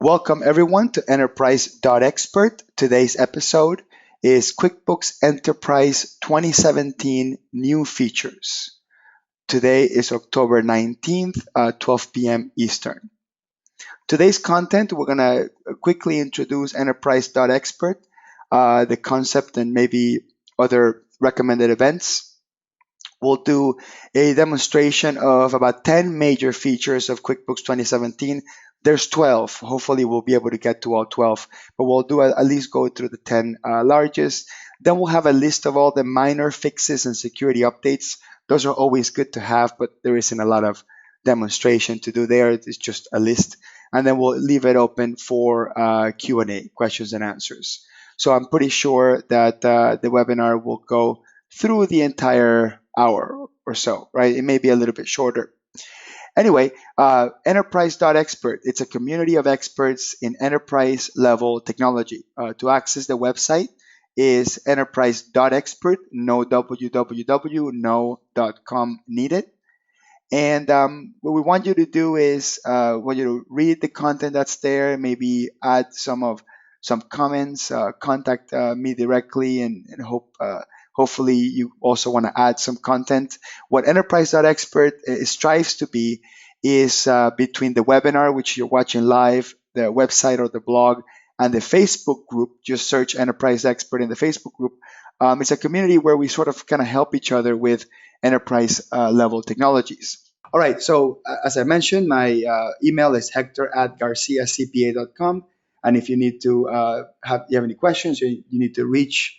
Welcome everyone to Enterprise.expert. Today's episode is QuickBooks Enterprise 2017 New Features. Today is October 19th, 12 p.m. Eastern. Today's content, we're going to quickly introduce Enterprise.expert, the concept and maybe other recommended events. We'll do a demonstration of about 10 major features of QuickBooks 2017. There's 12. Hopefully, we'll be able to get to all 12, but we'll do at least go through the 10 largest. Then we'll have a list of all the minor fixes and security updates. Those are always good to have, but there isn't a lot of demonstration to do there. It's just a list. And then we'll leave it open for Q&A, questions and answers. So I'm pretty sure that the webinar will go through the entire hour or so, right? It may be a little bit shorter. Anyway, Enterprise.expert, it's a community of experts in enterprise level technology. To access the website is Enterprise.expert, no www, no .com needed. And what we want you to do is want you to read the content that's there, maybe add some comments, contact me directly, and hopefully you also want to add some content. What Enterprise.expert strives to be is between the webinar, which you're watching live, the website or the blog, and the Facebook group. Just search Enterprise Expert in the Facebook group. It's a community where we sort of kind of help each other with enterprise level technologies. All right, so as I mentioned, my email is hector@garciacpa.com. And if you need to have any questions, you need to reach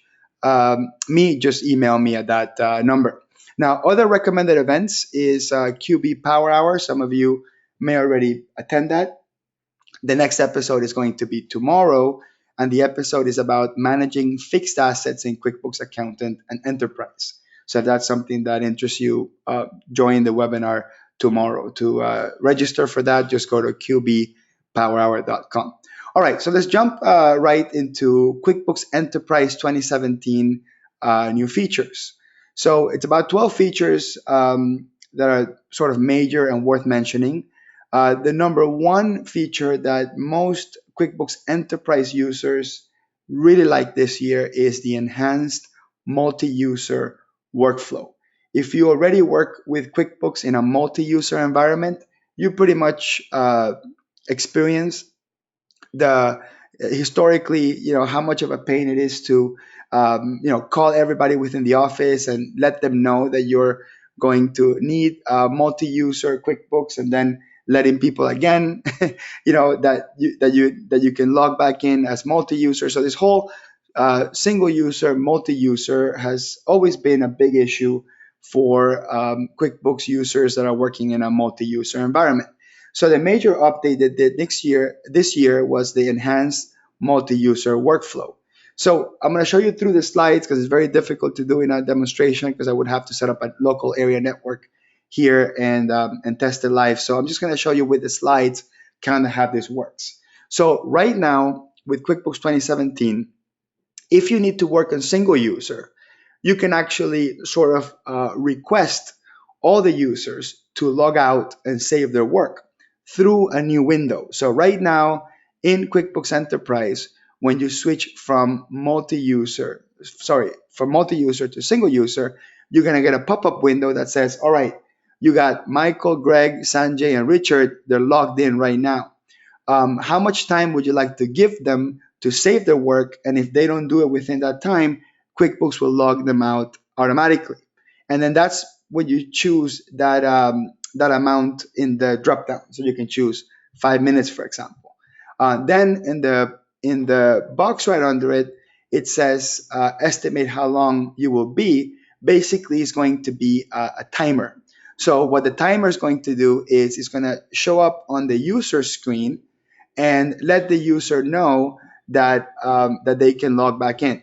me, just email me at that number. Now, other recommended events is QB Power Hour. Some of you may already attend that. The next episode is going to be tomorrow, and the episode is about managing fixed assets in QuickBooks Accountant and Enterprise. So if that's something that interests you, join the webinar tomorrow. To register for that, just go to qbpowerhour.com. All right, so let's jump right into QuickBooks Enterprise 2017 new features. So it's about 12 features that are sort of major and worth mentioning. The number one feature that most QuickBooks Enterprise users really like this year is the enhanced multi-user workflow. If you already work with QuickBooks in a multi-user environment, you pretty much experience the historically, how much of a pain it is to, call everybody within the office and let them know that you're going to need multi-user QuickBooks, and then letting people again, that you can log back in as multi-user. So this whole single user, multi-user has always been a big issue for QuickBooks users that are working in a multi-user environment. So the major update that did this year was the enhanced multi-user workflow. So I'm going to show you through the slides because it's very difficult to do in a demonstration because I would have to set up a local area network here and test it live. So I'm just going to show you with the slides kind of how this works. So right now with QuickBooks 2017, if you need to work on single user, you can actually sort of request all the users to log out and save their work through a new window. So right now in QuickBooks Enterprise, when you switch from multi-user to single user, you're going to get a pop-up window that says, all right, you got Michael, Greg, Sanjay, and Richard. They're logged in right now. How much time would you like to give them to save their work? And if they don't do it within that time, QuickBooks will log them out automatically. And then that's when you choose that amount in the dropdown. So you can choose 5 minutes, for example. Then in the box right under it, it says estimate how long you will be. Basically, it's going to be a timer. So what the timer is going to do is it's going to show up on the user screen and let the user know that they can log back in.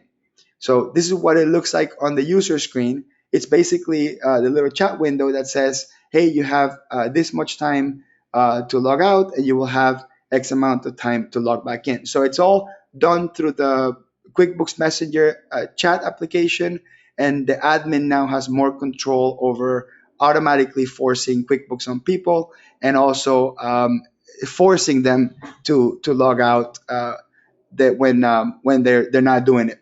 So this is what it looks like on the user screen. It's basically the little chat window that says, hey, you have this much time to log out, and you will have X amount of time to log back in. So it's all done through the QuickBooks Messenger chat application, and the admin now has more control over automatically forcing QuickBooks on people, and also forcing them to log out that when they're not doing it,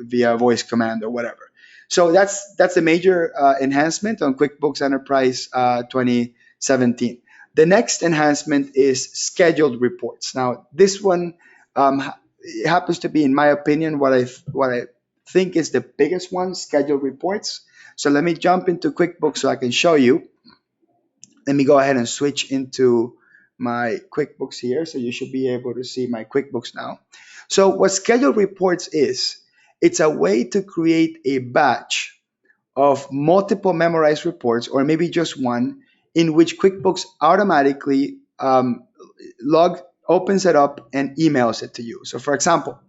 via voice command or whatever. So that's a major enhancement on QuickBooks Enterprise 2017. The next enhancement is scheduled reports. Now, this one it happens to be, in my opinion, what I think is the biggest one: scheduled reports. So let me jump into QuickBooks so I can show you. Let me go ahead and switch into my QuickBooks here. So you should be able to see my QuickBooks now. So what scheduled reports is, it's a way to create a batch of multiple memorized reports, or maybe just one, in which QuickBooks automatically opens it up and emails it to you. So for example,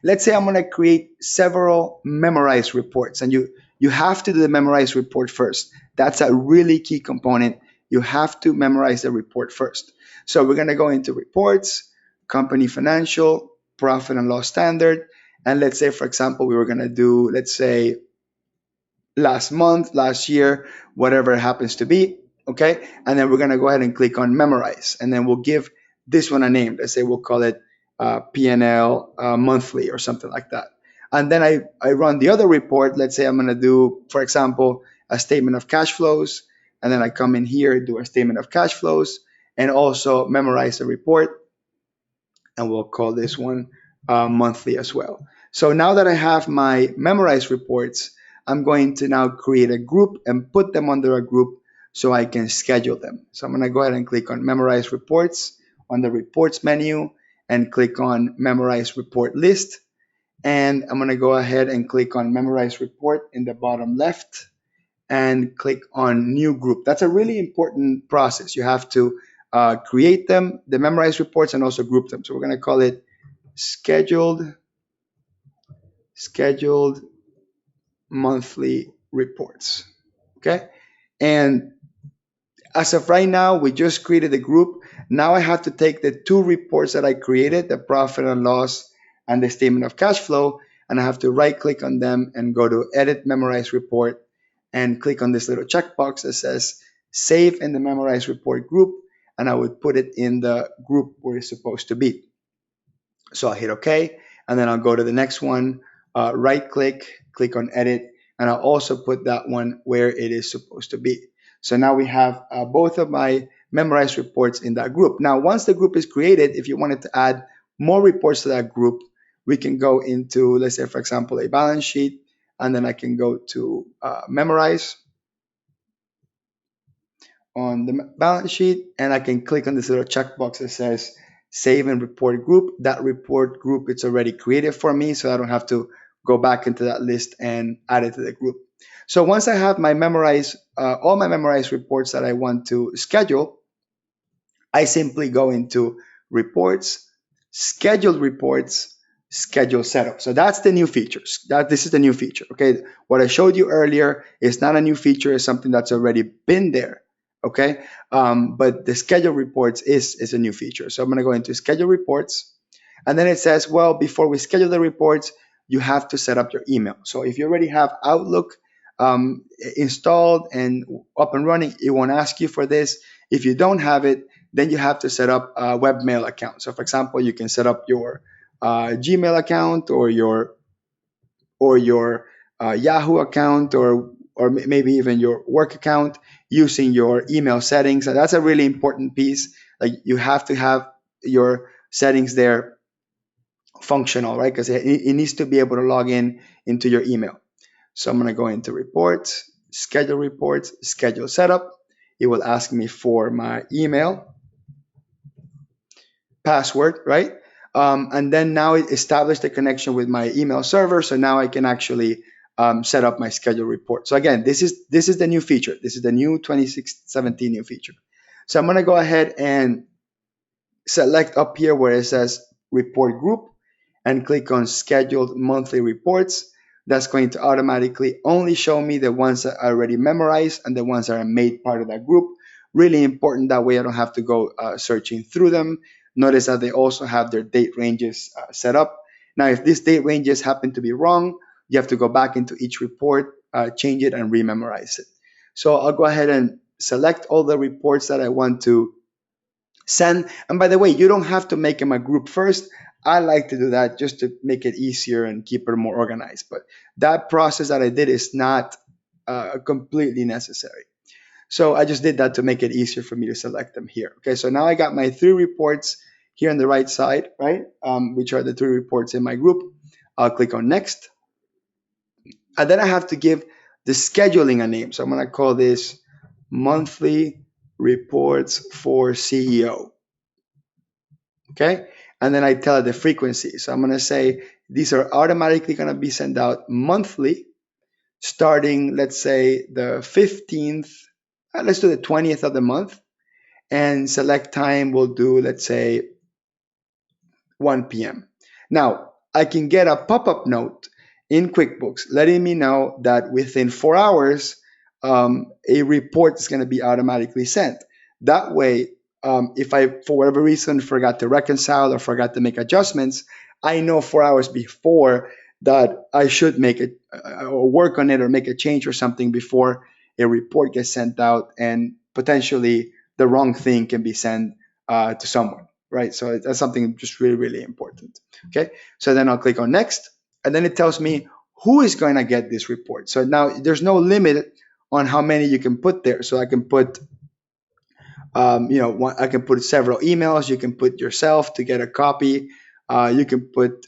let's say I'm going to create several memorized reports, and you have to do the memorized report first. That's a really key component. You have to memorize the report first. So we're going to go into reports, company financial, profit and loss standard. And let's say, for example, we were going to do, let's say, last month, last year, whatever it happens to be. Okay. And then we're going to go ahead and click on memorize. And then we'll give this one a name. Let's say we'll call it P&L monthly or something like that. And then I run the other report. Let's say I'm going to do, for example, a statement of cash flows. And then I come in here, do a statement of cash flows, and also memorize the report. And we'll call this one monthly as well. So now that I have my memorized reports, I'm going to now create a group and put them under a group so I can schedule them. So I'm going to go ahead and click on memorize reports on the reports menu and click on memorize report list. And I'm going to go ahead and click on memorize report in the bottom left and click on new group. That's a really important process. You have to create them, the memorized reports, and also group them. So we're going to call it scheduled monthly reports. Okay. And as of right now, we just created a group. Now I have to take the two reports that I created, the profit and loss and the statement of cash flow, and I have to right click on them and go to edit memorize report and click on this little checkbox that says save in the memorized report group, and I would put it in the group where it's supposed to be. So I'll hit OK, and then I'll go to the next one, right click, click on edit, and I'll also put that one where it is supposed to be. So now we have both of my memorized reports in that group. Now, once the group is created, if you wanted to add more reports to that group, we can go into, let's say, for example, a balance sheet, and then I can go to memorize on the balance sheet, and I can click on this little checkbox that says save and report group. That report group, it's already created for me, so I don't have to go back into that list and add it to the group. So once I have my all my memorized reports that I want to schedule, I simply go into reports, scheduled reports, schedule setup. So that's the new features. This is the new feature. Okay, what I showed you earlier is not a new feature; it's something that's already been there. Okay, but the schedule reports is a new feature. So I'm going to go into schedule reports, and then it says, well, before we schedule the reports, you have to set up your email. So if you already have Outlook installed and up and running, it won't ask you for this. If you don't have it, then you have to set up a webmail account. So for example, you can set up your Gmail account or your Yahoo account, or maybe even your work account using your email settings. And that's a really important piece. Like, you have to have your settings there functional, right? Because it needs to be able to log in into your email. So I'm going to go into reports, schedule setup. It will ask me for my email, password, right? And then now it established a connection with my email server. So now I can actually set up my schedule report. So again, this is the new feature. This is the new 2017 new feature. So I'm going to go ahead and select up here where it says report group and click on scheduled monthly reports. That's going to automatically only show me the ones that I already memorized and the ones that are made part of that group. Really important. That way I don't have to go searching through them. Notice that they also have their date ranges set up. Now, if these date ranges happen to be wrong, you have to go back into each report, change it, and rememorize it. So I'll go ahead and select all the reports that I want to Send, and by the way, you don't have to make them a group first. I like to do that just to make it easier and keep it more organized. But that process that I did is not completely necessary. So I just did that to make it easier for me to select them here. Okay, so now I got my 3 reports here on the right side, right? Which are the 3 reports in my group. I'll click on next. And then I have to give the scheduling a name. So I'm going to call this monthly reports for CEO. Okay. And then I tell it the frequency. So I'm going to say these are automatically going to be sent out monthly starting, let's say, the 15th. Let's do the 20th of the month. And select time we'll do, let's say, 1 p.m. Now, I can get a pop-up note in QuickBooks letting me know that within 4 hours, a report is going to be automatically sent. That way, if I, for whatever reason, forgot to reconcile or forgot to make adjustments, I know 4 hours before that I should make it or work on it or make a change or something before a report gets sent out, and potentially the wrong thing can be sent to someone, right? So that's something just really, really important. Okay, so then I'll click on next, and then it tells me who is going to get this report. So now there's no limit on how many you can put there. So I can put, I can put several emails. You can put yourself to get a copy. You can put,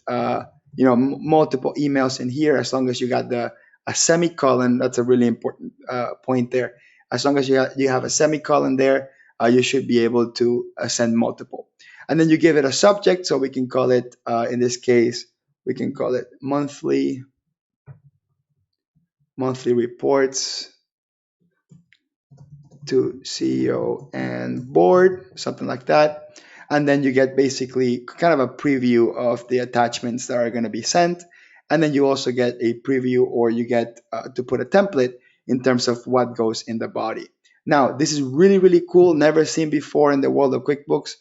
multiple emails in here as long as you got a semicolon. That's a really important point there. As long as you have a semicolon there, you should be able to send multiple. And then you give it a subject, so we can call it, in this case, we can call it monthly reports to CEO and board, something like that. And then you get basically kind of a preview of the attachments that are going to be sent. And then you also get a preview, or you get to put a template in terms of what goes in the body. Now, this is really, really cool, never seen before in the world of QuickBooks.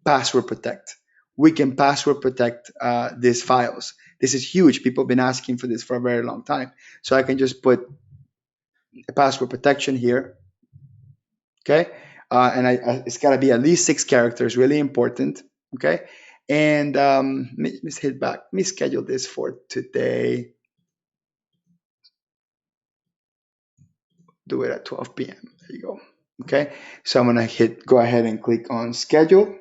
Password protect. We can password protect these files. This is huge. People have been asking for this for a very long time. So I can just put a password protection here. Okay, and it's got to be at least 6 characters, really important. Okay, and let's hit back. Let me schedule this for today. Do it at 12 p.m. There you go. Okay, so I'm gonna go ahead and click on schedule.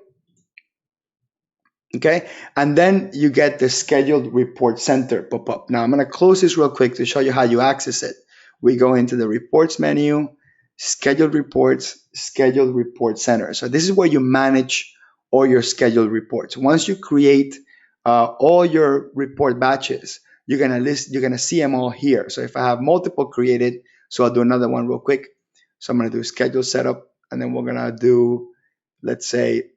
Okay, and then you get the scheduled report center pop up. Now I'm gonna close this real quick to show you how you access it. We go into the reports menu, scheduled reports, scheduled report center. So this is where you manage all your scheduled reports. Once you create all your report batches, you're gonna see them all here. So if I have multiple created, so I'll do another one real quick. So I'm gonna do schedule setup, and then we're gonna do, let's say,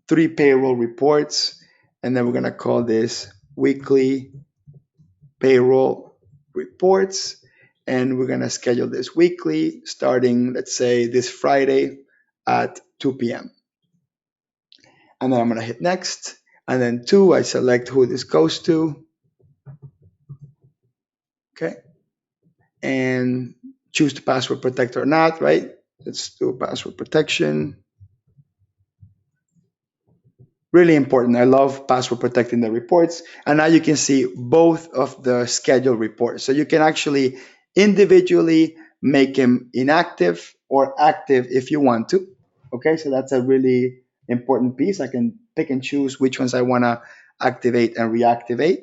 3 payroll reports, and then we're gonna call this weekly payroll reports. And we're gonna schedule this weekly starting, let's say, this Friday at 2 p.m. And then I'm gonna hit next. And then 2, I select who this goes to. Okay. And choose to password protect or not, right? Let's do password protection. Really important. I love password protecting the reports. And now you can see both of the scheduled reports. So you can actually individually make them inactive or active if you want to. Okay, so that's a really important piece. I can pick and choose which ones I want to activate and reactivate.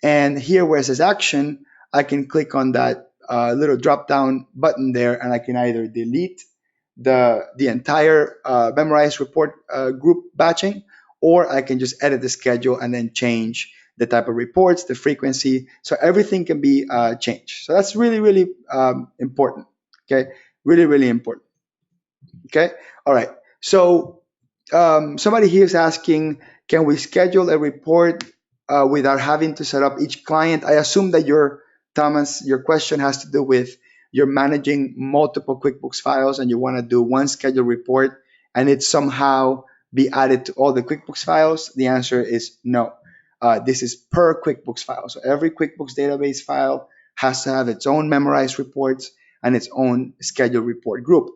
And here where it says action, I can click on that little drop down button there, and I can either delete the entire memorized report group batching, or I can just edit the schedule and then change the type of reports, the frequency. So everything can be changed. So that's really, really important. Okay, really, really important. Okay, all right. So somebody here is asking, can we schedule a report without having to set up each client? I assume that Thomas, your question has to do with you're managing multiple QuickBooks files and you want to do one scheduled report and it somehow be added to all the QuickBooks files. The answer is no. This is per QuickBooks file. So every QuickBooks database file has to have its own memorized reports and its own scheduled report group.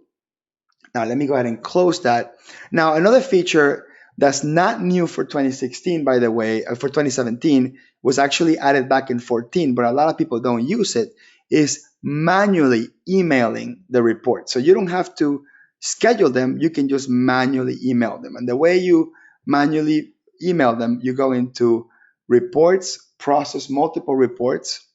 Now, let me go ahead and close that. Now, another feature that's not new for 2016, by the way, for 2017, was actually added back in 14, but a lot of people don't use it, is manually emailing the report. So you don't have to schedule them, you can just manually email them. And the way you manually email them, you go into reports, process multiple reports,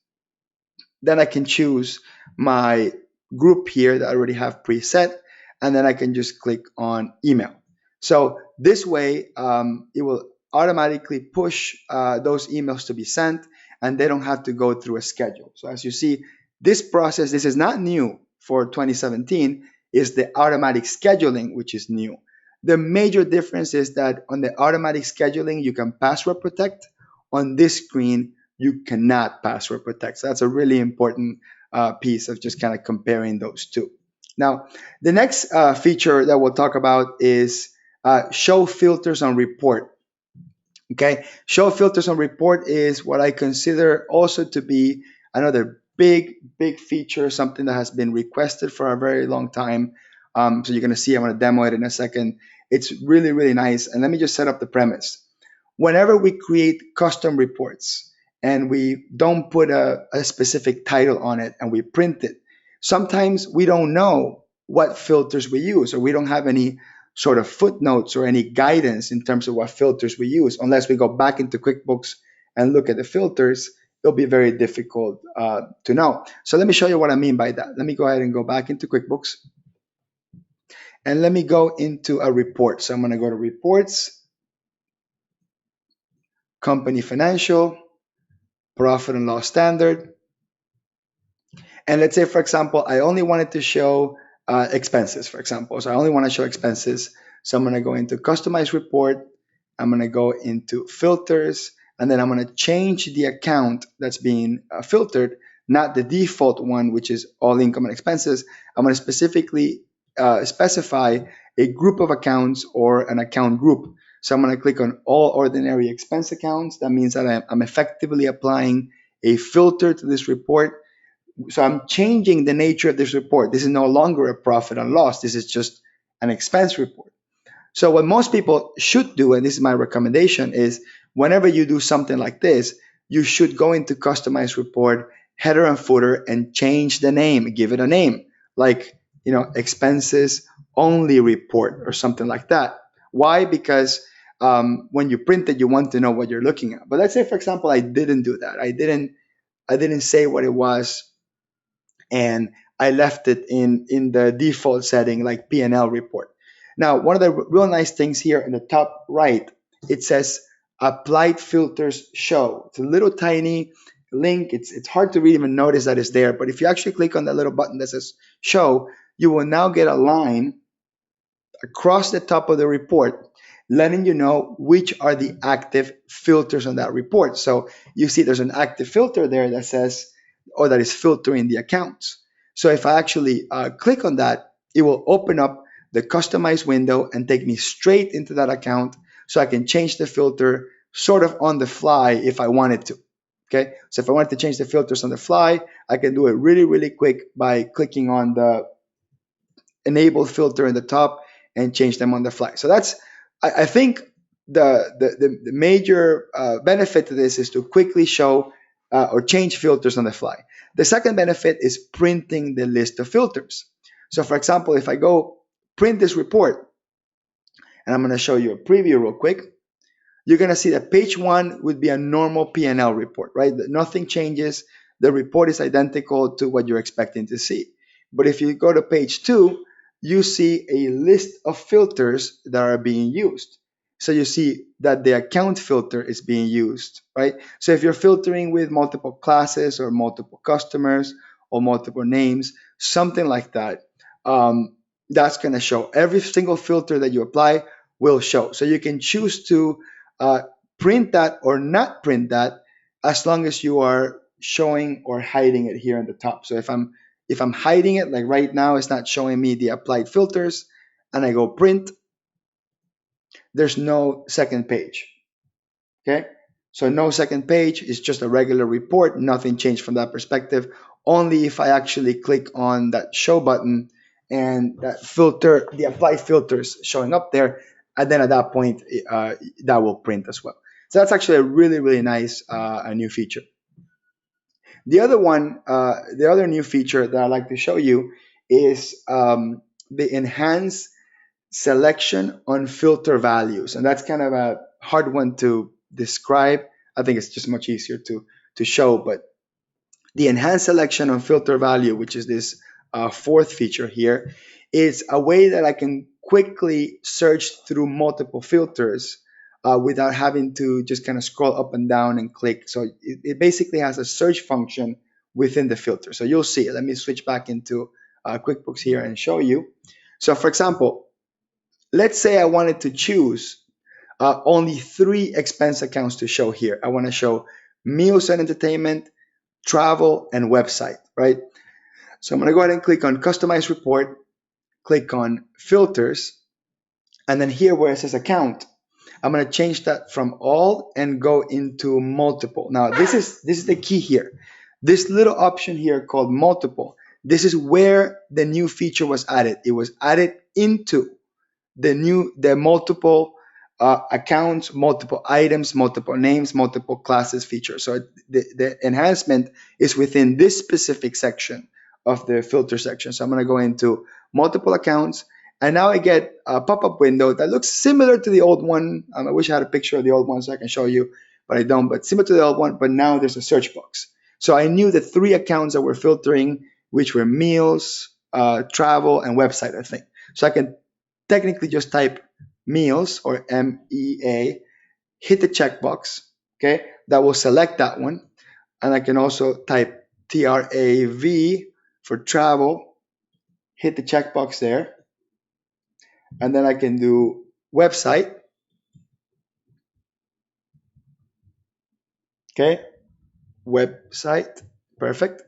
then I can choose my group here that I already have preset, and then I can just click on email. So this way, it will automatically push those emails to be sent, and they don't have to go through a schedule. So as you see, this process, this is not new for 2017, is the automatic scheduling, which is new. The major difference is that on the automatic scheduling, you can password protect. On this screen, you cannot password protect. So that's a really important piece of just kind of comparing those two. Now, the next feature that we'll talk about is show filters on report. Okay, show filters on report is what I consider also to be another big feature, something that has been requested for a very long time. So you're going to see, I'm going to demo it in a second. It's really nice. And let me just set up the premise. Whenever we create custom reports and we don't put a specific title on it and we print it, sometimes we don't know what filters we use, or we don't have any sort of footnotes or any guidance in terms of what filters we use. Unless we go back into QuickBooks and look at the filters, it'll be very difficult to know. So let me show you what I mean by that. Let me go ahead and go back into QuickBooks. And let me go into a report. So I'm going to go to Reports, Company Financial, Profit and Loss Standard. And let's say, for example, I only wanted to show expenses, for example. So I only want to show expenses. So I'm going to go into Customize Report. I'm going to go into Filters. And then I'm going to change the account that's being filtered, not the default one, which is all income and expenses. I'm going to specifically specify a group of accounts or an account group. So I'm going to click on All Ordinary Expense Accounts. That means that I'm effectively applying a filter to this report. So I'm changing the nature of this report. This is no longer a profit and loss. This is just an expense report. So what most people should do, and this is my recommendation, is whenever you do something like this, you should go into Customize Report, header and footer, and change the name, give it a name, like, expenses only report or something like that. Why? Because when you print it, you want to know what you're looking at. But let's say, for example, I didn't do that. I didn't say what it was, and I left it in the default setting like P&L report. Now, one of the real nice things here in the top right, it says applied filters show. It's a little tiny link. It's hard to even notice that it's there, but if you actually click on that little button that says show, you will now get a line across the top of the report letting you know which are the active filters on that report. So you see there's an active filter there that says, or that is filtering the accounts. So if I actually click on that, it will open up the customize window and take me straight into that account, so I can change the filter sort of on the fly if I wanted to. Okay, so if I wanted to change the filters on the fly, I can do it really quick by clicking on the enable filter in the top and change them on the fly. So that's, I think the major benefit to this is to quickly show or change filters on the fly. The second benefit is printing the list of filters. So for example, if I go print this report, and I'm going to show you a preview real quick, you're going to see that page 1 would be a normal P&L report, right? Nothing changes. The report is identical to what you're expecting to see. But if you go to page 2, you see a list of filters that are being used. So you see that the account filter is being used, right? So if you're filtering with multiple classes or multiple customers or multiple names, something like that, that's going to show. Every single filter that you apply will show. So you can choose to print that or not print that, as long as you are showing or hiding it here in the top. So if I'm hiding it, like right now, it's not showing me the applied filters, and I go print, there's no second page. Okay, so no second page, is just a regular report. Nothing changed from that perspective. Only if I actually click on that show button and that filter, the applied filters showing up there, and then at that point, that will print as well. So that's actually a really, really nice a new feature. The other one, the other new feature that I'd like to show you is the enhanced selection on filter values. And that's kind of a hard one to describe. I think it's just much easier to show, but the enhanced selection on filter value, which is this fourth feature here, is a way that I can quickly search through multiple filters without having to just kind of scroll up and down and click. So it basically has a search function within the filter. So you'll see it. Let me switch back into QuickBooks here and show you. So for example, let's say I wanted to choose only 3 expense accounts to show here. I want to show meals and entertainment, travel, and website, right? So I'm going to go ahead and click on Customize Report, click on Filters, and then here where it says Account, I'm going to change that from all and go into multiple. Now this is the key here. This little option here called multiple, this is where the new feature was added. It was added into the multiple accounts, multiple items, multiple names, multiple classes feature. So the enhancement is within this specific section of the filter section. So I'm going to go into multiple accounts, and now I get a pop-up window that looks similar to the old one. I wish I had a picture of the old one so I can show you, but I don't. But similar to the old one, but now there's a search box. So I knew the 3 accounts that we're filtering, which were meals, travel, and website, I think. So I can technically just type meals or MEA, hit the checkbox, okay? That will select that one. And I can also type TRAV for travel, hit the checkbox there. And then I can do website, okay? Website, perfect.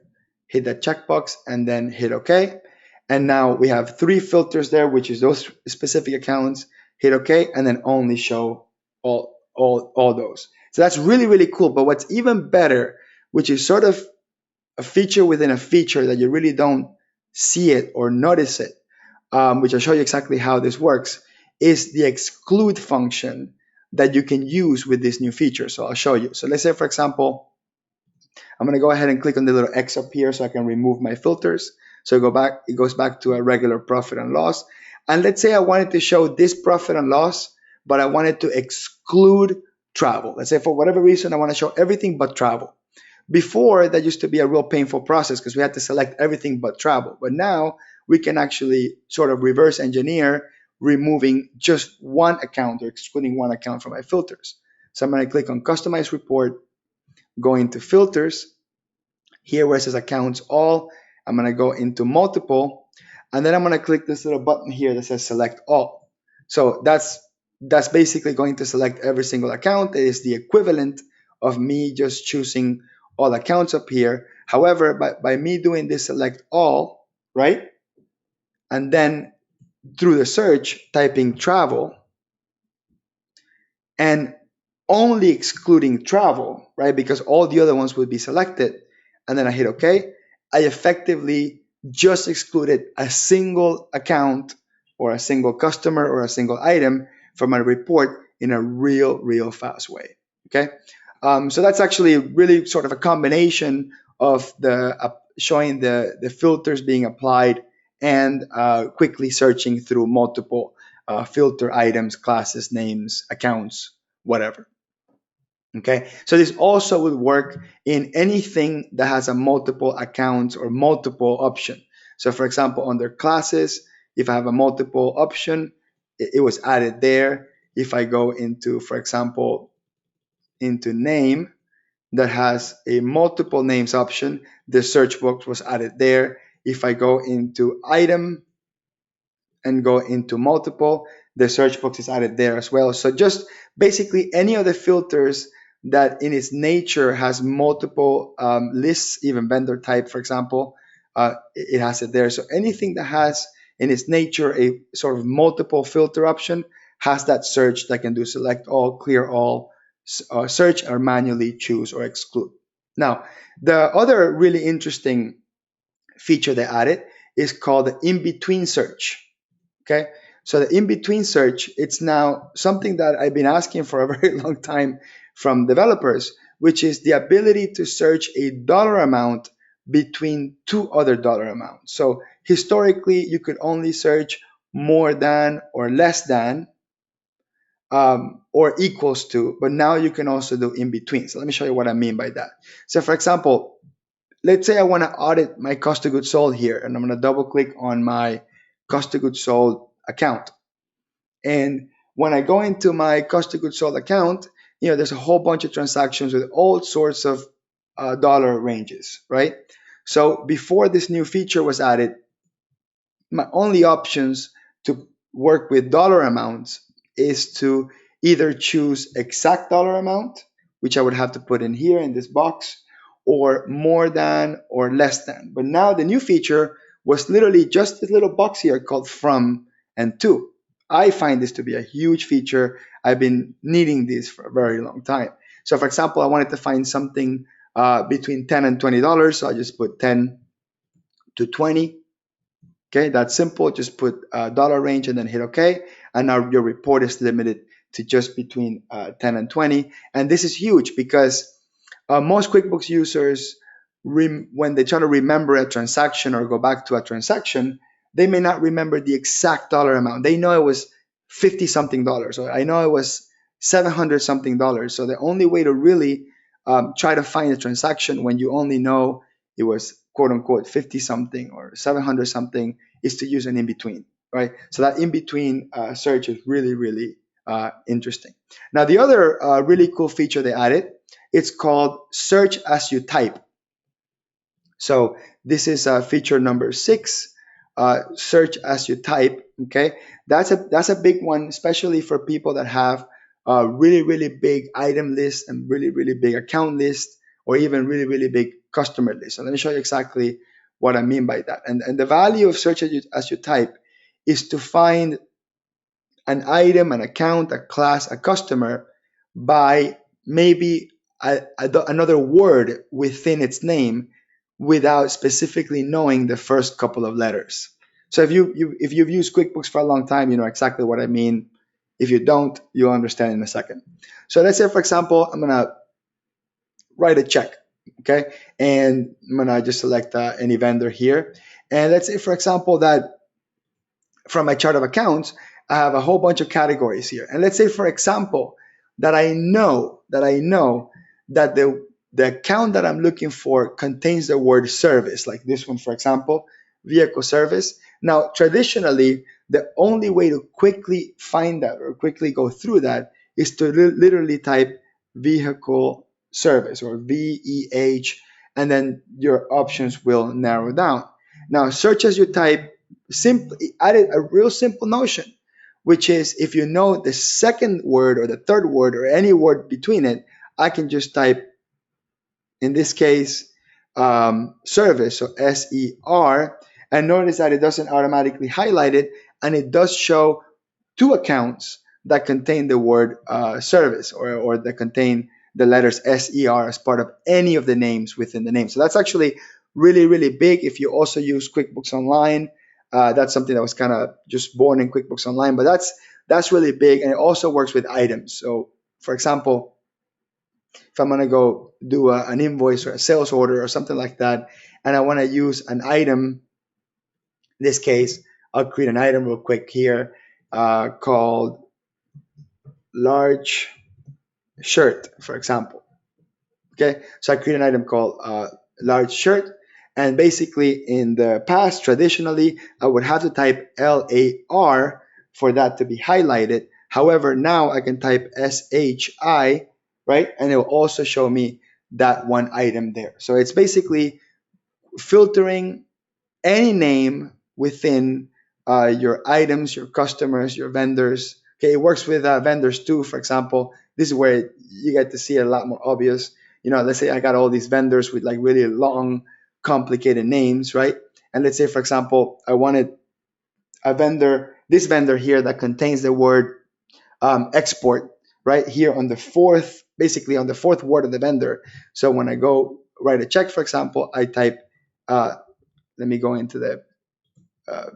Hit that checkbox and then hit OK. And now we have 3 filters there, which is those specific accounts. Hit OK, and then only show all those. So that's really, really cool. But what's even better, which is sort of a feature within a feature that you really don't see it or notice it, which I'll show you exactly how this works, is the exclude function that you can use with this new feature. So I'll show you. So let's say, for example, I'm going to go ahead and click on the little X up here so I can remove my filters. So it goes back to a regular profit and loss. And let's say I wanted to show this profit and loss, but I wanted to exclude travel. Let's say for whatever reason, I want to show everything but travel. Before, that used to be a real painful process because we had to select everything but travel. But now we can actually sort of reverse engineer removing just one account or excluding one account from my filters. So I'm going to click on Customize Report, go into Filters. Here where it says Accounts All, I'm going to go into Multiple, and then I'm going to click this little button here that says Select All. So that's basically going to select every single account. It is the equivalent of me just choosing all accounts up here. However, by me doing this Select All, right, and then through the search typing travel and only excluding travel, right, because all the other ones would be selected, and then I hit OK, I effectively just excluded a single account or a single customer or a single item from my report in a real fast way. Okay, so that's actually really sort of a combination of the showing the filters being applied and quickly searching through multiple filter items, classes, names, accounts, whatever. Okay, so this also would work in anything that has a multiple accounts or multiple option. So for example, under classes, if I have a multiple option, it was added there. If I go into, for example, into name that has a multiple names option, the search box was added there. If I go into item and go into multiple, the search box is added there as well. So just basically any of the filters that in its nature has multiple lists, even vendor type, for example, it has it there. So anything that has in its nature a sort of multiple filter option has that search that can do select all, clear all, search, or manually choose or exclude. Now, the other really interesting feature they added is called the in-between search. Okay, so the in-between search, it's now something that I've been asking for a very long time from developers, which is the ability to search a dollar amount between two other dollar amounts. So historically, you could only search more than or less than or equals to, but now you can also do in between. So let me show you what I mean by that. So for example, let's say I want to audit my cost of goods sold here, and I'm going to double click on my cost of goods sold account. And when I go into my cost of goods sold account, there's a whole bunch of transactions with all sorts of dollar ranges, right? So before this new feature was added, my only options to work with dollar amounts is to either choose exact dollar amount, which I would have to put in here in this box, or more than or less than. But now the new feature was literally just this little box here called from and to. I find this to be a huge feature. I've been needing this for a very long time. So for example, I wanted to find something between $10 and $20. So I just put 10 to 20. Okay, that's simple. Just put a dollar range and then hit OK. And now your report is limited to just between 10 and 20. And this is huge because most QuickBooks users, when they try to remember a transaction or go back to a transaction, they may not remember the exact dollar amount. They know it was 50 something dollars, or I know it was 700 something dollars. So the only way to really try to find a transaction when you only know it was quote unquote 50 something or 700 something is to use an in between, right? So that in between search is really, really interesting. Now, the other really cool feature they added, it's called search as you type. So this is feature number 6, search as you type. Okay, that's a big one, especially for people that have really, really big item lists and really, really big account lists, or even really, really big customer lists. So let me show you exactly what I mean by that. And the value of search as you type is to find an item, an account, a class, a customer by maybe another word within its name without specifically knowing the first couple of letters. So if you've used QuickBooks for a long time, you know exactly what I mean. If you don't, you'll understand in a second. So let's say, for example, I'm gonna write a check, okay? And I'm gonna just select any vendor here. And let's say, for example, that from my chart of accounts, I have a whole bunch of categories here. And let's say, for example, that I know that the account that I'm looking for contains the word service, like this one, for example, vehicle service. Now, traditionally, the only way to quickly find that or quickly go through that is to literally type vehicle service or VEH, and then your options will narrow down. Now, search as you type simply added a real simple notion, which is if you know the second word or the third word or any word between it, I can just type, in this case, service, so SER, and notice that it doesn't automatically highlight it, and it does show two accounts that contain the word service or that contain the letters SER as part of any of the names within the name. So that's actually really, really big. If you also use QuickBooks Online, that's something that was kind of just born in QuickBooks Online, but that's really big, and it also works with items. So, for example, if I'm gonna go do an invoice or a sales order or something like that, and I want to use an item, in this case, I'll create an item real quick here called large shirt, for example. Okay, so I create an item called large shirt, and basically in the past, traditionally, I would have to type LAR for that to be highlighted. However, now I can type SHI, right, and it will also show me that one item there. So it's basically filtering any name within your items, your customers, your vendors. Okay, it works with vendors too. For example, this is where you get to see it a lot more obvious. Let's say I got all these vendors with like really long, complicated names, right? And let's say, for example, I wanted this vendor here that contains the word export right here on the fourth, basically on the fourth word of the vendor. So when I go write a check, for example, I type, let me go into the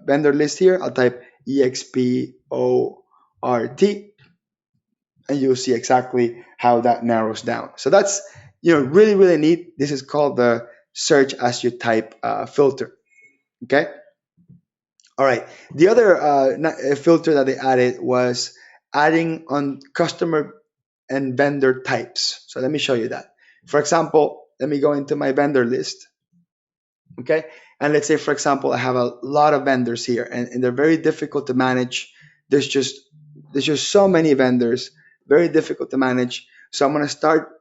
vendor list here, I'll type export, and you'll see exactly how that narrows down. So that's really, really neat. This is called the search as you type filter. Okay. All right. The other filter that they added was adding on customer and vendor types. So let me show you that. For example, let me go into my vendor list. Okay. And let's say, for example, I have a lot of vendors here, and they're very difficult to manage. There's just so many vendors, very difficult to manage. So I'm going to start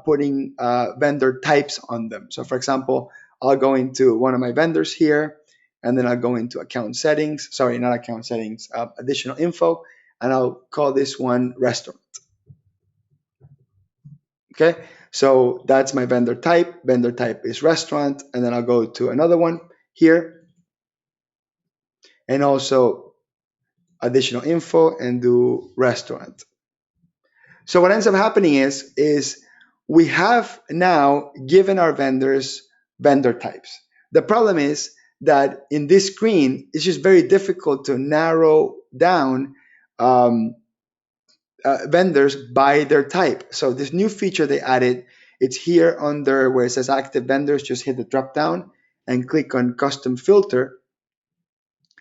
putting vendor types on them. So for example, I'll go into one of my vendors here, and then I'll go into account settings. Sorry, not account settings, additional info, and I'll call this one restaurant. Okay, so that's my vendor type. Vendor type is restaurant, and then I'll go to another one here, and also additional info and do restaurant. So what ends up happening is we have now given our vendors vendor types. The problem is that in this screen, it's just very difficult to narrow down vendors by their type. So this new feature they added, it's here under where it says active vendors. Just hit the drop down and click on custom filter,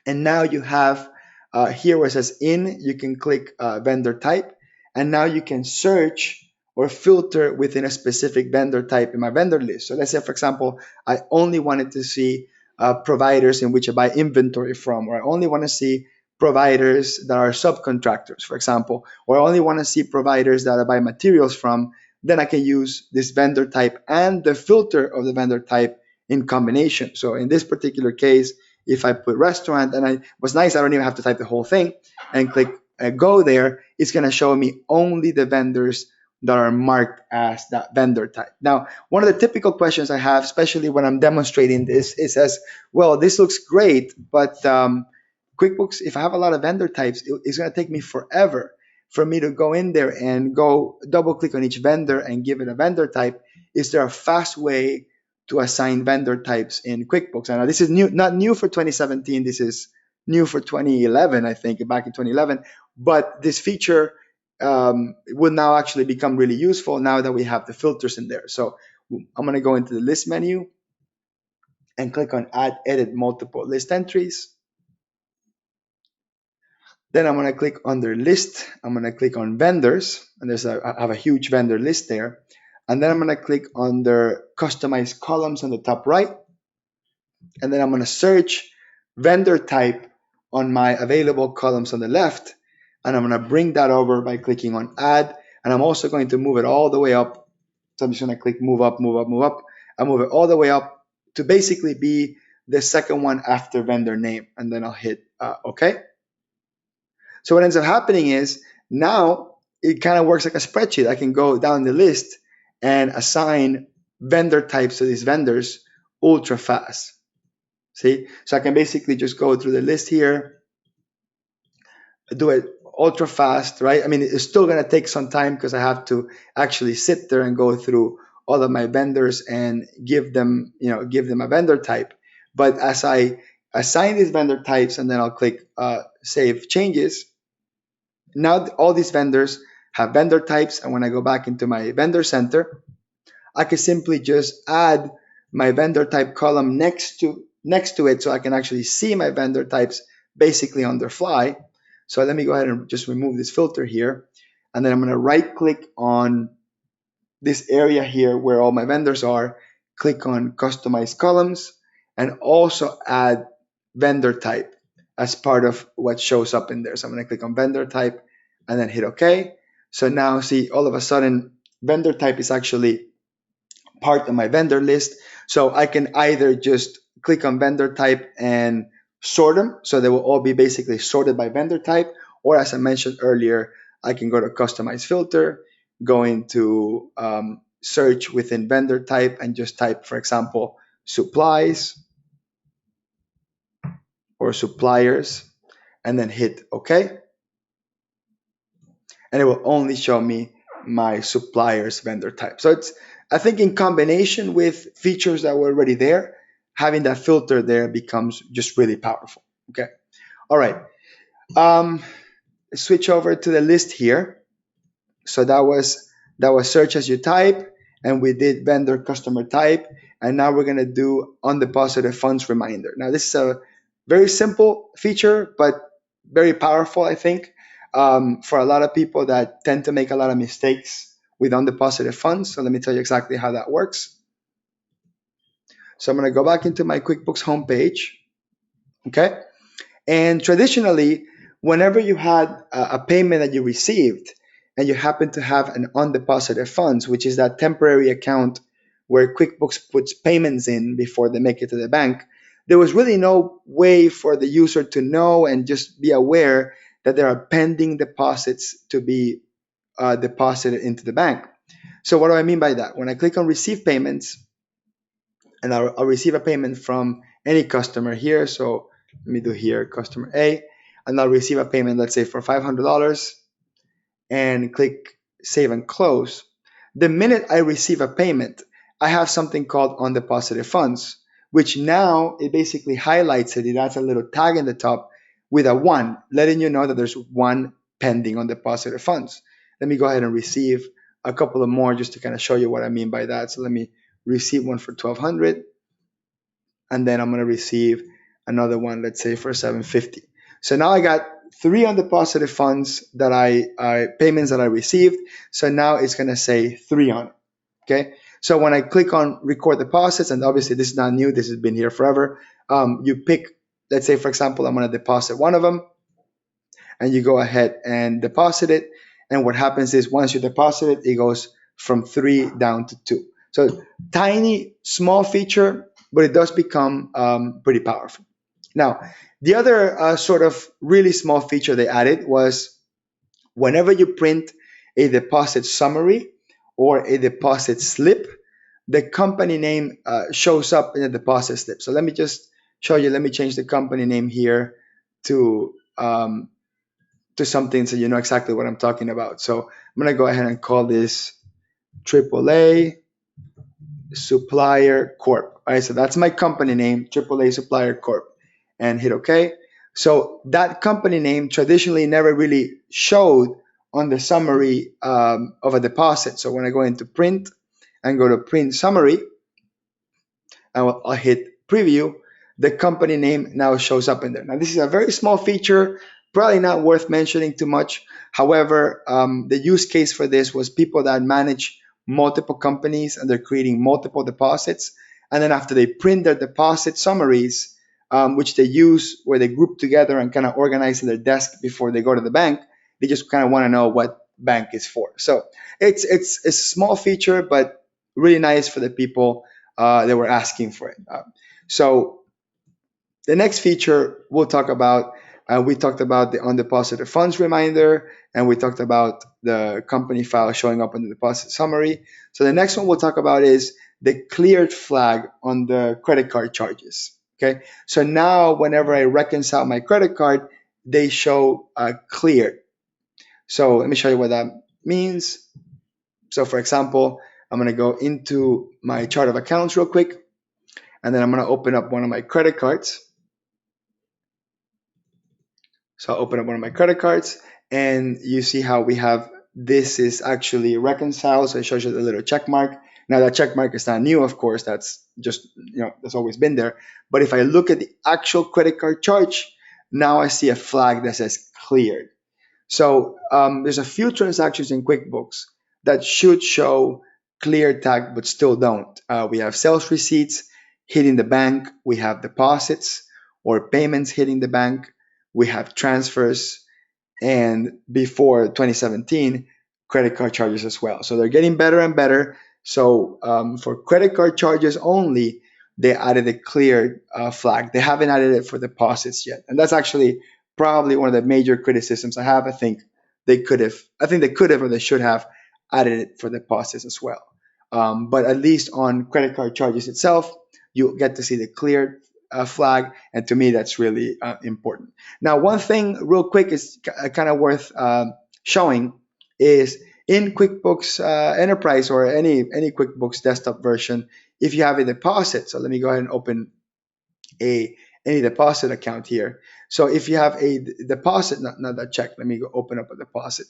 and now you have here where it says in, you can click vendor type, and now you can search or filter within a specific vendor type in my vendor list. So let's say, for example, I only wanted to see providers in which I buy inventory from, or I only want to see providers that are subcontractors, for example, or I only want to see providers that I buy materials from. Then I can use this vendor type and the filter of the vendor type in combination. So in this particular case, if I put restaurant, and I was nice, I don't even have to type the whole thing, and click go there, it's going to show me only the vendors that are marked as that vendor type. Now, one of the typical questions I have, especially when I'm demonstrating this, is as well, this looks great, but QuickBooks, if I have a lot of vendor types, it's going to take me forever for me to go in there and go double click on each vendor and give it a vendor type. Is there a fast way to assign vendor types in QuickBooks? And this is new, not new for 2017. This is new for 2011, I think, back in 2011. But this feature will now actually become really useful now that we have the filters in there. So I'm going to go into the list menu and click on add edit multiple list entries. Then I'm going to click under list. I'm going to click on vendors, and I have a huge vendor list there. And then I'm going to click under customize columns on the top right. And then I'm going to search vendor type on my available columns on the left. And I'm going to bring that over by clicking on add. And I'm also going to move it all the way up. So I'm just going to click move up, move up, move up. I move it all the way up to basically be the second one after vendor name. And then I'll hit OK. So what ends up happening is now it kind of works like a spreadsheet. I can go down the list and assign vendor types to these vendors ultra fast. See? So I can basically just go through the list here, do it ultra fast, right? I mean, it's still going to take some time because I have to actually sit there and go through all of my vendors and give them a vendor type. But as I assign these vendor types and then I'll click save changes, now all these vendors have vendor types, and when I go back into my vendor center, I can simply just add my vendor type column next to it so I can actually see my vendor types basically on the fly. So let me go ahead and just remove this filter here, and then I'm going to right click on this area here where all my vendors are, click on customize columns, and also add vendor type as part of what shows up in there. So I'm going to click on vendor type and then hit OK. So now see, all of a sudden, vendor type is actually part of my vendor list. So I can either just click on vendor type and sort them, so they will all be basically sorted by vendor type, or as I mentioned earlier, I can go to customize filter, go into search within vendor type and just type, for example, supplies or suppliers, and then hit OK. And it will only show me my suppliers vendor type. So I think in combination with features that were already there, having that filter there becomes just really powerful. Okay. All right. Um, Switch over to the list here. So that was search as you type, and we did vendor customer type, and now we're gonna do undeposited funds reminder. Now this is a very simple feature, but very powerful, I think, for a lot of people that tend to make a lot of mistakes with undeposited funds. So let me tell you exactly how that works. So I'm gonna go back into my QuickBooks homepage, okay? And traditionally, whenever you had a payment that you received and you happen to have an undeposited funds, which is that temporary account where QuickBooks puts payments in before they make it to the bank, there was really no way for the user to know and just be aware that there are pending deposits to be deposited into the bank. So what do I mean by that? When I click on receive payments, and I'll receive a payment from any customer here. So let me do here customer A, and I'll receive a payment, let's say for $500, and click save and close. The minute I receive a payment, I have something called undeposited funds, which now it basically highlights it. It adds a little tag in the top with a one, letting you know that there's one pending undeposited funds. Let me go ahead and receive a couple of more just to kind of show you what I mean by that. So let me receive one for 1200, and then I'm going to receive another one, let's say for 750. So now I got three undeposited funds that payments that I received. So now it's going to say three on it. Okay. So when I click on record deposits, and obviously this is not new, this has been here forever. You pick, let's say for example, I'm going to deposit one of them, and you go ahead and deposit it. And what happens is once you deposit it, it goes from three down to two. So tiny, small feature, but it does become pretty powerful. Now, the other sort of really small feature they added was whenever you print a deposit summary or a deposit slip, the company name shows up in the deposit slip. So let me just show you. Let me change the company name here to something so you know exactly what I'm talking about. So I'm going to go ahead and call this AAA Supplier Corp. All right, so that's my company name, AAA Supplier Corp, and hit OK. So that company name traditionally never really showed on the summary of a deposit. So when I go into print and go to print summary, I'll hit preview, the company name now shows up in there. Now this is a very small feature, probably not worth mentioning too much. However, the use case for this was people that manage multiple companies and they're creating multiple deposits. And then after they print their deposit summaries, which they use where they group together and kind of organize in their desk before they go to the bank, they just kind of want to know what bank is for. So it's a small feature, but really nice for the people that were asking for it. So the next feature we'll talk about, we talked about the undeposited funds reminder, and we talked about the company file showing up in the deposit summary. So the next one we'll talk about is the cleared flag on the credit card charges. Okay, so now whenever I reconcile my credit card, they show cleared. So let me show you what that means. So for example, I'm going to go into my chart of accounts real quick, and then I'm going to open up one of my credit cards. So I'll open up one of my credit cards, and you see how we have this is actually reconciled. So it shows you the little check mark. Now that check mark is not new, of course, that's just, that's always been there. But if I look at the actual credit card charge, now I see a flag that says cleared. So there's a few transactions in QuickBooks that should show clear tag, but still don't. We have sales receipts hitting the bank. We have deposits or payments hitting the bank. We have transfers, and before 2017, credit card charges as well. So they're getting better and better. So for credit card charges only, they added a clear flag. They haven't added it for deposits yet, and that's actually probably one of the major criticisms I have. I think they could have, or they should have added it for deposits as well. But at least on credit card charges itself, you get to see the cleared flag, and to me that's really important. Now, one thing real quick is kind of worth showing is in QuickBooks Enterprise or any QuickBooks desktop version, if you have a deposit. So let me go ahead and open any deposit account here. So if you have a deposit, not a check, let me go open up a deposit.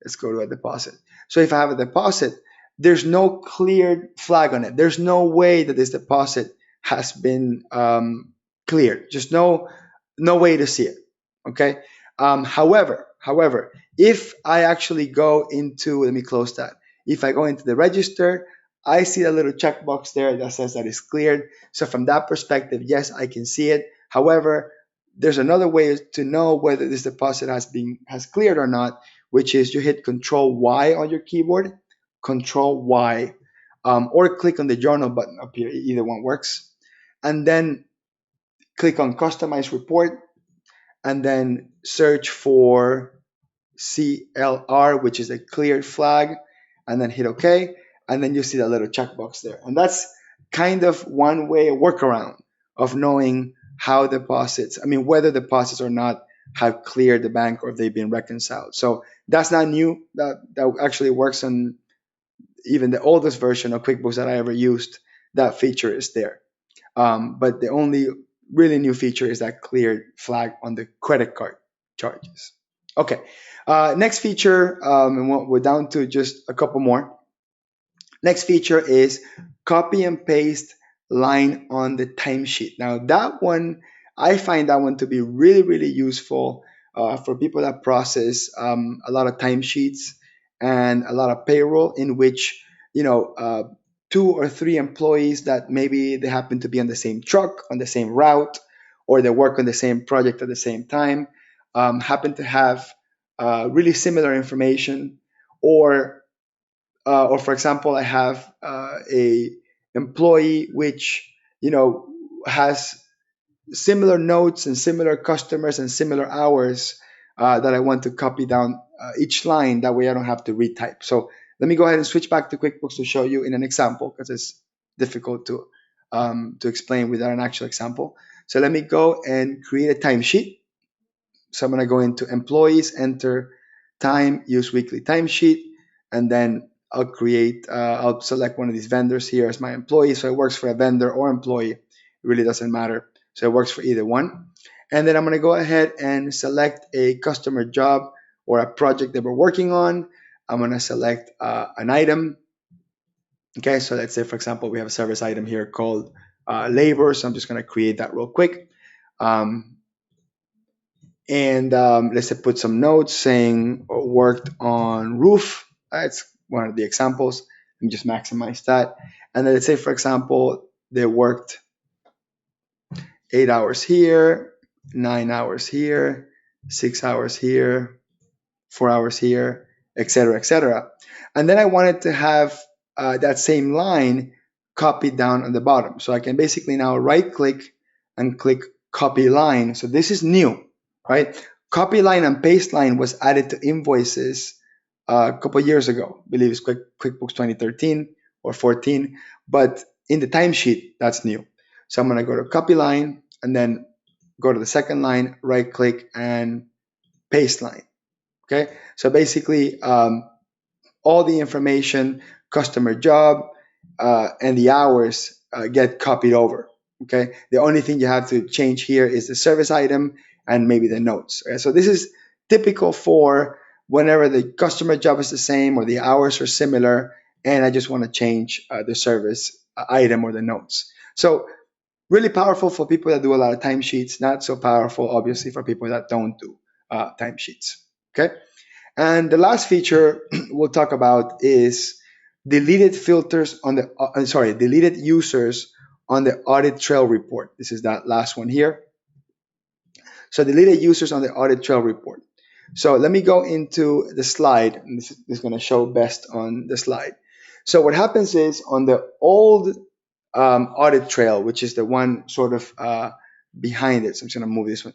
Let's go to a deposit. So if I have a deposit, there's no cleared flag on it. There's no way that this deposit has been cleared. Just no way to see it. Okay. However, if I actually go into, let me close that. If I go into the register, I see a little checkbox there that says that it's cleared. So from that perspective, yes, I can see it. However, there's another way to know whether this deposit has cleared or not, which is you hit Control Y on your keyboard, Control Y, or click on the journal button up here. Either one works, and then click on Customize Report, and then search for CLR, which is a cleared flag, and then hit OK, and then you see that little checkbox there. And that's kind of one way, a workaround of knowing how deposits, I mean, whether deposits or not have cleared the bank or if they've been reconciled. So that's not new. That actually works on even the oldest version of QuickBooks that I ever used. That feature is there. But the only really new feature is that cleared flag on the credit card charges. Okay, next feature, and we're down to just a couple more. Next feature is copy and paste line on the timesheet. Now that one, I find that one to be really, really useful for people that process a lot of timesheets and a lot of payroll in which, two or three employees that maybe they happen to be on the same truck, on the same route, or they work on the same project at the same time, happen to have really similar information, or or for example, I have a employee which has similar notes and similar customers and similar hours that I want to copy down each line. That way I don't have to retype. So let me go ahead and switch back to QuickBooks to show you in an example because it's difficult to explain without an actual example. So let me go and create a timesheet. So I'm going to go into employees, enter time, use weekly timesheet, and then I'll select one of these vendors here as my employee. So it works for a vendor or employee. It really doesn't matter. So it works for either one. And then I'm going to go ahead and select a customer job or a project that we're working on. I'm going to select an item. Okay, so let's say, for example, we have a service item here called labor. So I'm just going to create that real quick. And let's say put some notes saying worked on roof. It's one of the examples. Let me just maximize that. And then let's say, for example, they worked 8 hours here, 9 hours here, 6 hours here, 4 hours here, etc., etc. And then I wanted to have that same line copied down on the bottom. So I can basically now right click and click copy line. So this is new, right? Copy line and paste line was added to invoices a couple years ago. I believe it's QuickBooks 2013 or 14, but in the timesheet, that's new. So I'm going to go to copy line and then go to the second line, right click and paste line. Okay, so basically all the information, customer job, and the hours get copied over. Okay, the only thing you have to change here is the service item and maybe the notes. Okay? So this is typical for whenever the customer job is the same or the hours are similar, and I just want to change the service item or the notes. So really powerful for people that do a lot of timesheets, not so powerful, obviously, for people that don't do timesheets. Okay. And the last feature we'll talk about is deleted filters on the, deleted users on the audit trail report. This is that last one here. So deleted users on the audit trail report. So let me go into the slide, and this is going to show best on the slide. So what happens is on the old audit trail, which is the one sort of behind it. So I'm just going to move this one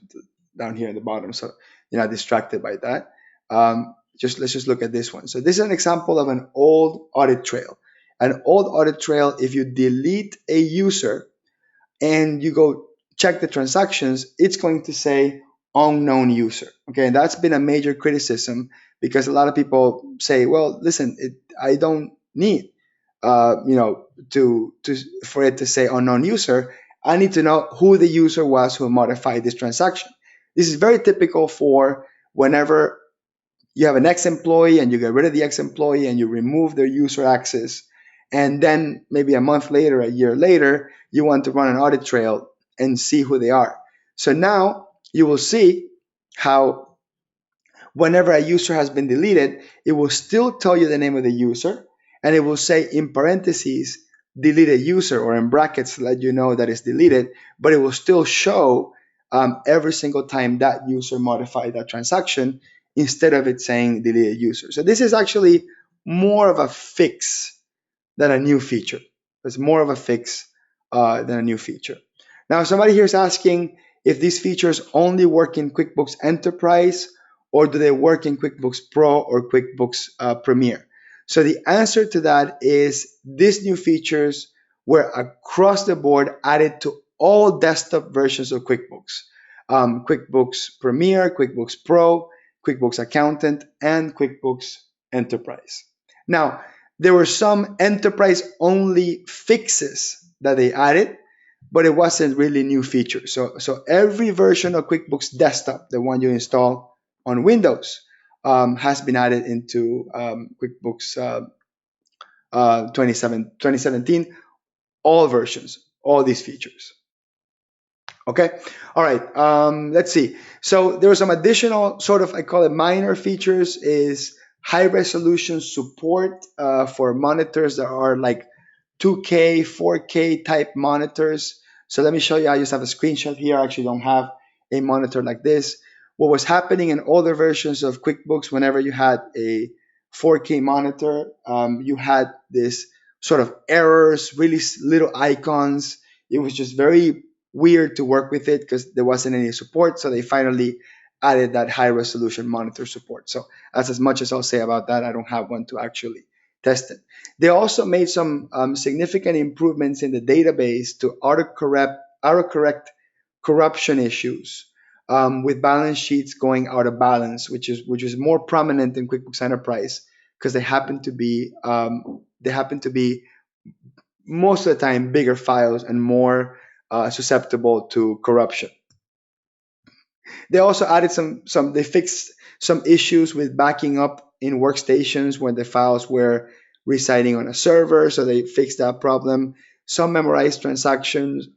down here at the bottom so you're not distracted by that. Let's just look at this one. So this is an example of an old audit trail. An old audit trail, if you delete a user and you go check the transactions, it's going to say unknown user. Okay, and that's been a major criticism because a lot of people say, well, listen, I don't need for it to say unknown user. I need to know who the user was who modified this transaction. This is very typical for whenever you have an ex-employee and you get rid of the ex-employee and you remove their user access, and then maybe a month later, a year later, you want to run an audit trail and see who they are. So now you will see how whenever a user has been deleted, it will still tell you the name of the user, and it will say in parentheses deleted user, or in brackets let you know that it's deleted, but it will still show every single time that user modified that transaction instead of it saying deleted user. So this is actually more of a fix than a new feature. It's more of a fix than a new feature. Now, somebody here is asking if these features only work in QuickBooks Enterprise, or do they work in QuickBooks Pro or QuickBooks Premier? So the answer to that is these new features were across the board added to all desktop versions of QuickBooks. QuickBooks Premier, QuickBooks Pro, QuickBooks Accountant, and QuickBooks Enterprise. Now, there were some enterprise only fixes that they added, but it wasn't really new features. So every version of QuickBooks Desktop, the one you install on Windows, has been added into QuickBooks 2017, all versions, all these features. Okay, all right, let's see. So there are some additional sort of, I call it minor features, is high resolution support for monitors that are like 2K, 4K type monitors. So let me show you. I just have a screenshot here. I actually don't have a monitor like this. What was happening in older versions of QuickBooks, whenever you had a 4K monitor, you had this sort of errors, really little icons. It was just very weird to work with it because there wasn't any support. So they finally added that high resolution monitor support. So that's as much as I'll say about that. I don't have one to actually test it. They also made some significant improvements in the database to autocorrect corruption issues with balance sheets going out of balance, which is more prominent in QuickBooks Enterprise because they happen to be most of the time bigger files and more susceptible to corruption. They also added they fixed some issues with backing up in workstations when the files were residing on a server, so they fixed that problem. Some memorized transactions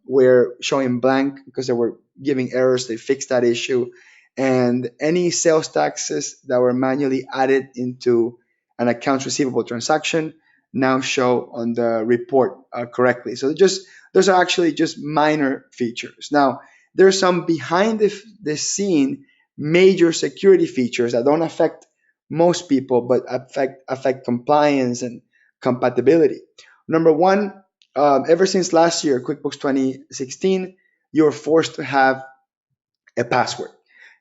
were showing blank because they were giving errors. They fixed that issue. And any sales taxes that were manually added into an accounts receivable transaction now show on the report correctly. So those are actually just minor features. Now, there's some behind the scene major security features that don't affect most people, but affect compliance and compatibility. Number one, ever since last year, QuickBooks 2016, you're forced to have a password.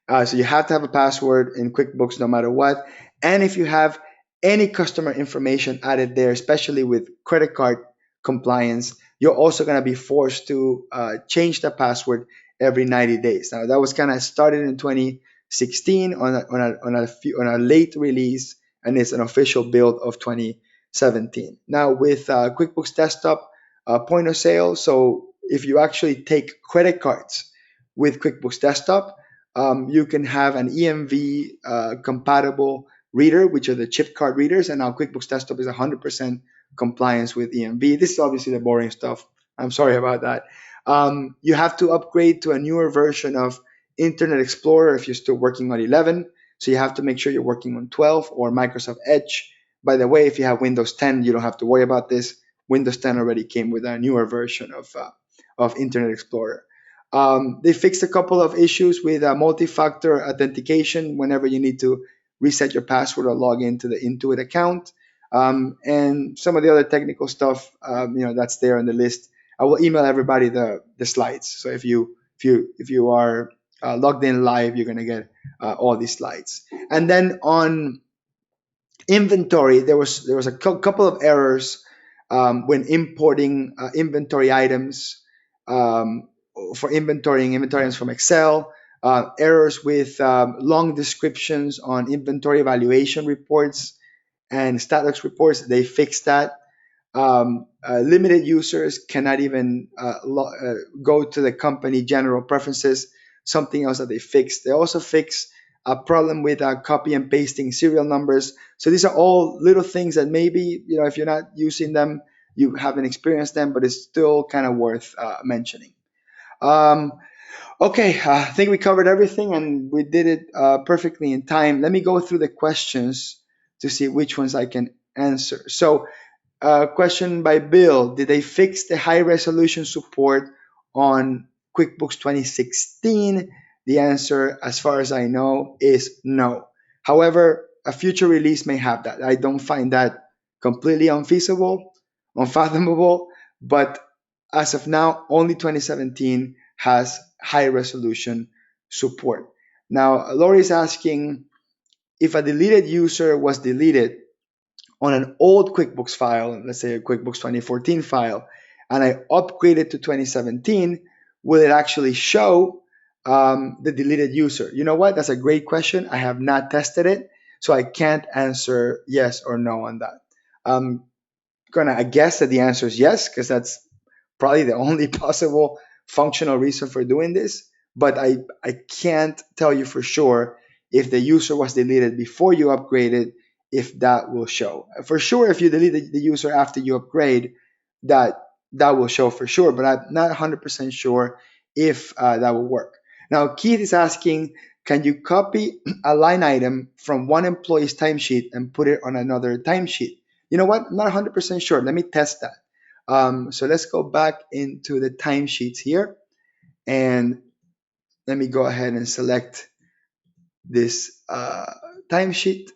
So you have to have a password in QuickBooks no matter what. And if you have any customer information added there, especially with credit card compliance, you're also going to be forced to change the password every 90 days. Now, that was kind of started in 2016 on a late release, and it's an official build of 2017. Now, with QuickBooks Desktop point of sale, so if you actually take credit cards with QuickBooks Desktop, you can have an EMV compatible reader, which are the chip card readers, and now QuickBooks Desktop is 100% compliance with EMV. This is obviously the boring stuff. I'm sorry about that. You have to upgrade to a newer version of Internet Explorer if you're still working on 11. So you have to make sure you're working on 12 or Microsoft Edge. By the way, if you have Windows 10, you don't have to worry about this. Windows 10 already came with a newer version of Internet Explorer. They fixed a couple of issues with multi-factor authentication whenever you need to reset your password or log into the Intuit account. And some of the other technical stuff, that's there on the list. I will email everybody the slides. So if you are logged in live, you're going to get all these slides. And then on inventory, there was a couple of errors when importing inventory items for inventorying inventory items from Excel. Errors with long descriptions on inventory evaluation reports and StatLux reports. They fixed that. Limited users cannot even go to the company general preferences. something else that they fixed. They also fixed a problem with copy and pasting serial numbers. So these are all little things that maybe, if you're not using them, you haven't experienced them, but it's still kind of worth mentioning. Um, okay, I think we covered everything and we did it perfectly in time. Let me go through the questions to see which ones I can answer. So question by Bill: did they fix the high resolution support on QuickBooks 2016? The answer, as far as I know, is no. However, a future release may have that. I don't find that completely unfeasible, unfathomable, but as of now, only 2017 has high resolution support. Now, Lori is asking if a deleted user was deleted on an old QuickBooks file, let's say a QuickBooks 2014 file, and I upgrade it to 2017, will it actually show the deleted user? You know what? That's a great question. I have not tested it, so I can't answer yes or no on that. I'm gonna guess that the answer is yes, because that's probably the only possible functional reason for doing this. But I can't tell you for sure if the user was deleted before you upgraded, if that will show. For sure, if you delete the user after you upgrade, that that will show for sure, but I'm not 100% sure if that will work. Now, Keith is asking, can you copy a line item from one employee's timesheet and put it on another timesheet? You know what? I'm not 100% sure. Let me test that. So let's go back into the timesheets here, and let me go ahead and select this timesheet.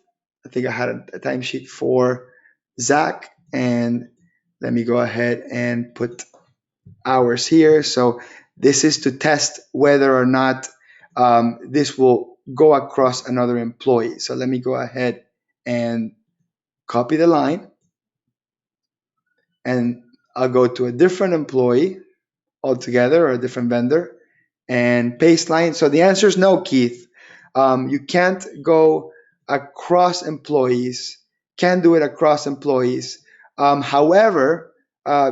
I think I had a timesheet for Zach, and let me go ahead and put hours here. So this is to test whether or not this will go across another employee. So let me go ahead and copy the line, and I'll go to a different employee altogether, or a different vendor, and paste line. So the answer is no, Keith. You can't go across employees, can't do it across employees. However,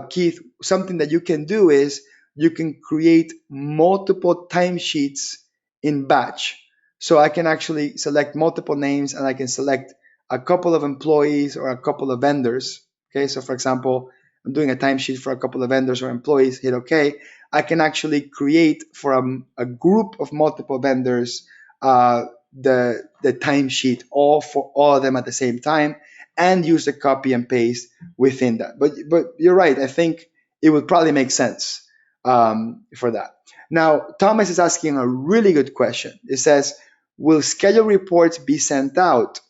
Keith, something that you can do is you can create multiple timesheets in batch. So I can actually select multiple names, and I can select a couple of employees or a couple of vendors. Okay, so for example, I'm doing a timesheet for a couple of vendors or employees, hit OK. I can actually create from a group of multiple vendors the timesheet all for all of them at the same time, and use the copy and paste within that. But you're right. I think it would probably make sense for that. Now, Thomas is asking a really good question. It says, will schedule reports be sent out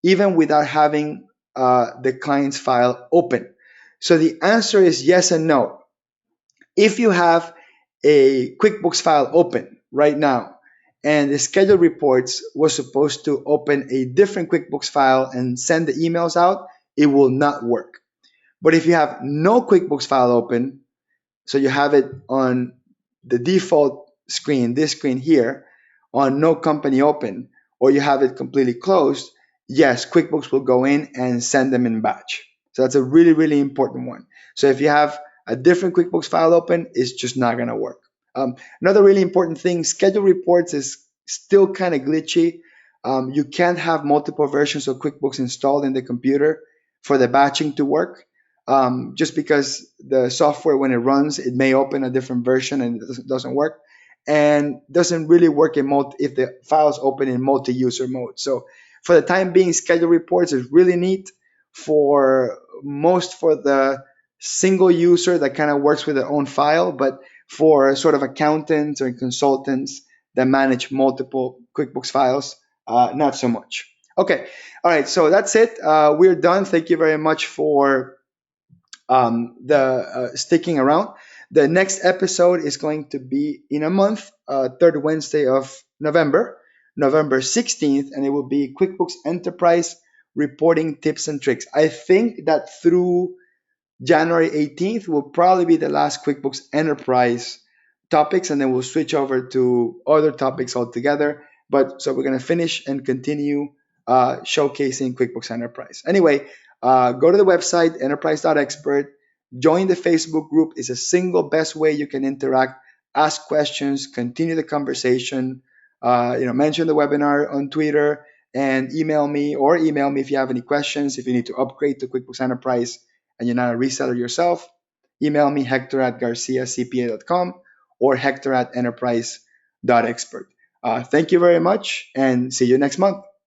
even without having the client's file open? So the answer is yes and no. If you have a QuickBooks file open right now, and the scheduled reports was supposed to open a different QuickBooks file and send the emails out, it will not work. But if you have no QuickBooks file open, so you have it on the default screen, this screen here, on no company open, or you have it completely closed, yes, QuickBooks will go in and send them in batch. So that's a really, really important one. So if you have a different QuickBooks file open, it's just not going to work. Another really important thing, schedule reports is still kind of glitchy. You can't have multiple versions of QuickBooks installed in the computer for the batching to work. Just because the software, when it runs, it may open a different version and it doesn't work, and doesn't really work if the files open in multi-user mode. So for the time being, schedule reports is really neat for the single user that kind of works with their own file, but for sort of accountants or consultants that manage multiple QuickBooks files, not so much. Okay, all right, so that's it. We're done. Thank you very much for sticking around. The next episode is going to be in a month, third Wednesday of November, November 16th, and it will be QuickBooks Enterprise reporting tips and tricks. I think that through January 18th will probably be the last QuickBooks Enterprise topics, and then we'll switch over to other topics altogether. But so we're going to finish and continue showcasing QuickBooks Enterprise. Anyway, go to the website, enterprise.expert. Join the Facebook group. It's a single best way you can interact ask questions, continue the conversation. Mention the webinar on Twitter and email me if you have any questions. If you need to upgrade to QuickBooks Enterprise and you're not a reseller yourself, email me Hector at garciacpa.com or Hector at enterprise.expert. Thank you very much and see you next month.